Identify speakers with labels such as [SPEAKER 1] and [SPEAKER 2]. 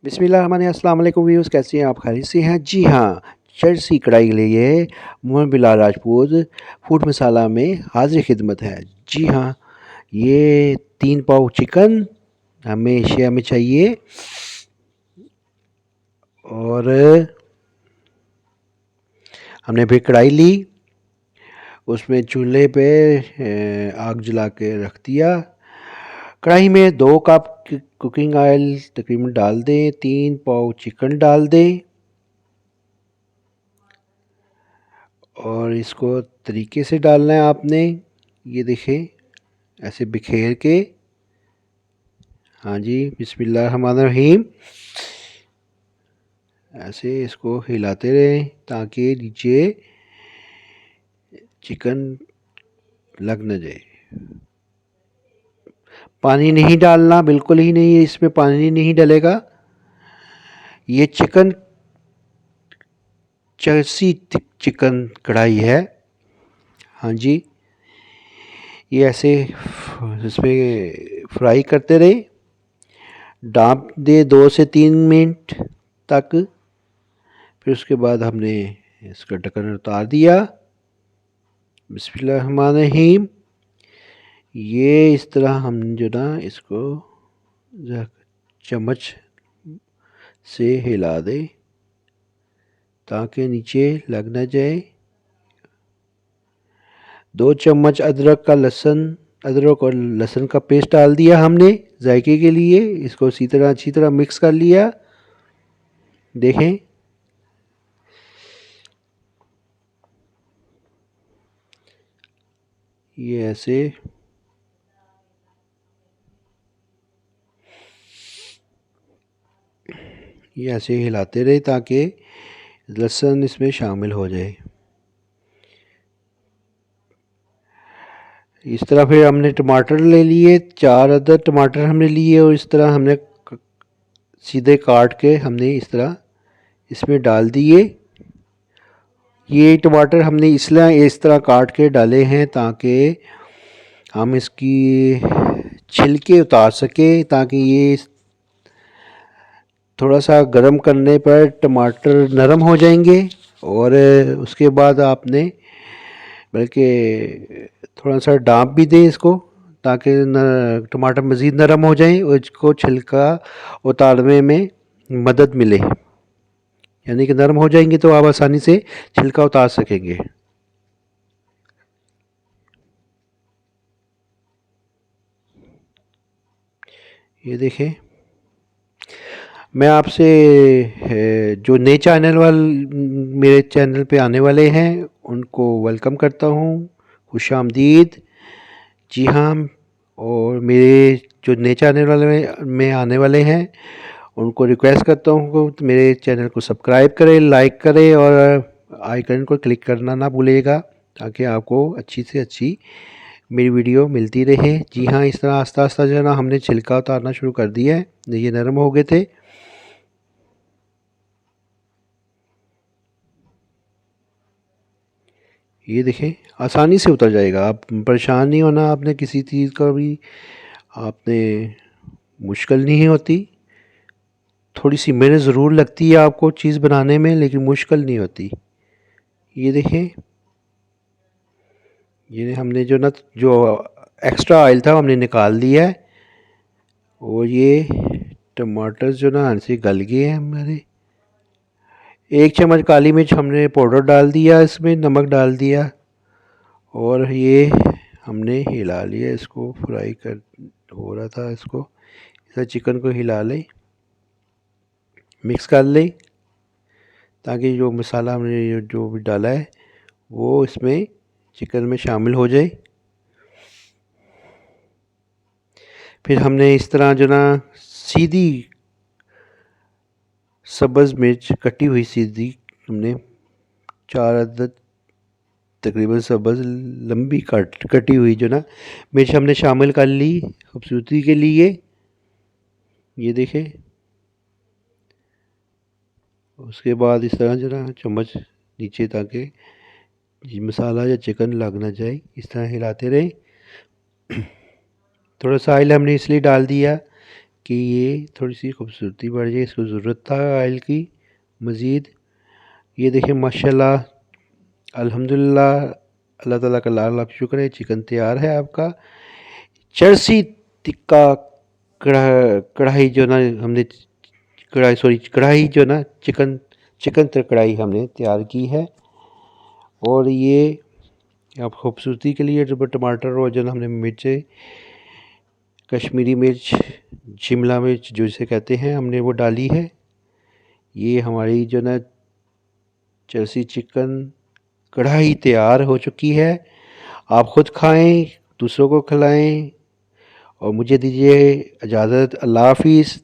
[SPEAKER 1] बिस्मिल्लाहिर्रहमानिर्रहीम। अस्सलाम वालेकुम व्यूअर्स, कैसे हैं आप? खैरियत से हैं? जी हाँ, चर्सी कढ़ाई के लिए मोहम्मद बिलाल राजपूत फूड मसाला में हाजिर खिदमत है। जी हाँ, ये 3 पाव चिकन हमें एशिया में चाहिए और हमने फिर कढ़ाई ली, उसमें चूल्हे पे आग जला के रख दिया। कढ़ाई में 2 कप कुकिंग ऑयल तकरीबन डाल दें, 3 पाव चिकन डाल दें और इसको तरीके से डालना है आपने। ये देखें, ऐसे बिखेर के। हाँ जी, बिस्मिल्लाहिर्रहमानिर्रहीम। ऐसे इसको हिलाते रहें ताकि नीचे चिकन लग न जाए। पानी नहीं डालना, बिल्कुल ही नहीं, इसमें पानी नहीं डलेगा। ये चिकन चर्सी चिकन कढ़ाई है। हाँ जी, ये ऐसे इसमें फ्राई करते रहे, डाँप दे 2 से 3 मिनट तक। फिर उसके बाद हमने इसका ढक्कन उतार दिया। बिस्मिल्लाहिर्रहमानिर्रहीम। ये इस तरह हम जो ना इसको चम्मच से हिला दें ताकि नीचे लग ना जाए। 2 चम्मच अदरक और लहसुन का पेस्ट डाल दिया हमने जायके के लिए। इसको अच्छी तरह मिक्स कर लिया। देखें, ये ऐसे हिलाते रहे ताकि लहसुन इसमें शामिल हो जाए। इस तरह फिर हमने टमाटर ले लिए, 4 अदद टमाटर हमने लिए और इस तरह हमने सीधे काट के हमने इस तरह इसमें डाल दिए। ये टमाटर हमने इसलिए इस तरह काट के डाले हैं ताकि हम इसकी छिलके उतार सकें, ताकि ये थोड़ा सा गर्म करने पर टमाटर नरम हो जाएंगे। और उसके बाद आपने बल्कि थोड़ा सा डाँप भी दें इसको ताकि टमाटर मज़ीद नरम हो जाएं और इसको छिलका उतारने में मदद मिले। यानी कि नरम हो जाएंगे तो आप आसानी से छिलका उतार सकेंगे। ये देखें, मैं आपसे जो नए चैनल मेरे चैनल पे आने वाले हैं उनको वेलकम करता हूँ, खुश आमदीद। जी हाँ, और मेरे जो नए चैनल में आने वाले हैं उनको रिक्वेस्ट करता हूँ कि मेरे चैनल को सब्सक्राइब करें, लाइक करें और आइकन को क्लिक करना ना भूलिएगा ताकि आपको अच्छी से अच्छी मेरी वीडियो मिलती रहे। जी हाँ, इस तरह आस्ता आस्ता जो है ना हमने छिलका उतारना शुरू कर दिया है। ये नरम हो गए थे। ये देखें, आसानी से उतर जाएगा, आप परेशान नहीं होना आपने किसी चीज़ का भी, आपने मुश्किल नहीं होती। थोड़ी सी मेहनत ज़रूर लगती है आपको चीज़ बनाने में, लेकिन मुश्किल नहीं होती। ये देखें, ये हमने जो एक्स्ट्रा ऑयल था हमने निकाल दिया है और ये टमाटर जो ना ऐसे गल गए हैं हमारे। 1 चम्मच काली मिर्च हमने पाउडर डाल दिया, इसमें नमक डाल दिया और ये हमने हिला लिया। इसको फ्राई कर हो रहा था, इसको इस चिकन को हिला लें, मिक्स कर लें ताकि जो मसाला हमने जो भी डाला है वो इसमें चिकन में शामिल हो जाए। फिर हमने इस तरह जो ना सीधी सब्ज़ मिर्च कटी हुई सीधी हमने 4 अदद तकरीबन सब्ज़ लंबी कटी हुई जो ना मिर्च हमने शामिल कर ली खूबसूरती के लिए। ये देखें, उसके बाद इस तरह जो ना चम्मच नीचे ताकि मसाला या चिकन लग ना जाए, इस तरह हिलाते रहे। थोड़ा सा ऑयल हमने इसलिए डाल दिया कि ये थोड़ी सी खूबसूरती बढ़ जाए, इसको ज़रूरत था ऑयल की मज़ीद। ये देखें माशाल्लाह, अल्हम्दुलिल्लाह, अल्लाह ताला का लाख लाख शुक्र है, चिकन तैयार है आपका। चरसी टिक्का कढ़ाई जो ना हमने कढ़ाई जो ना चिकन चिकन कढ़ाई हमने तैयार की है। और ये अब खूबसूरती के लिए जो टमाटर और जो ना हमने मिर्चें, कश्मीरी मिर्च, शिमला मिर्च जो इसे कहते हैं, हमने वो डाली है। ये हमारी जो ना चरसी चिकन कढ़ाई तैयार हो चुकी है। आप ख़ुद खाएं, दूसरों को खिलाएं और मुझे दीजिए इजाज़त। अल्लाह हाफ़िज़।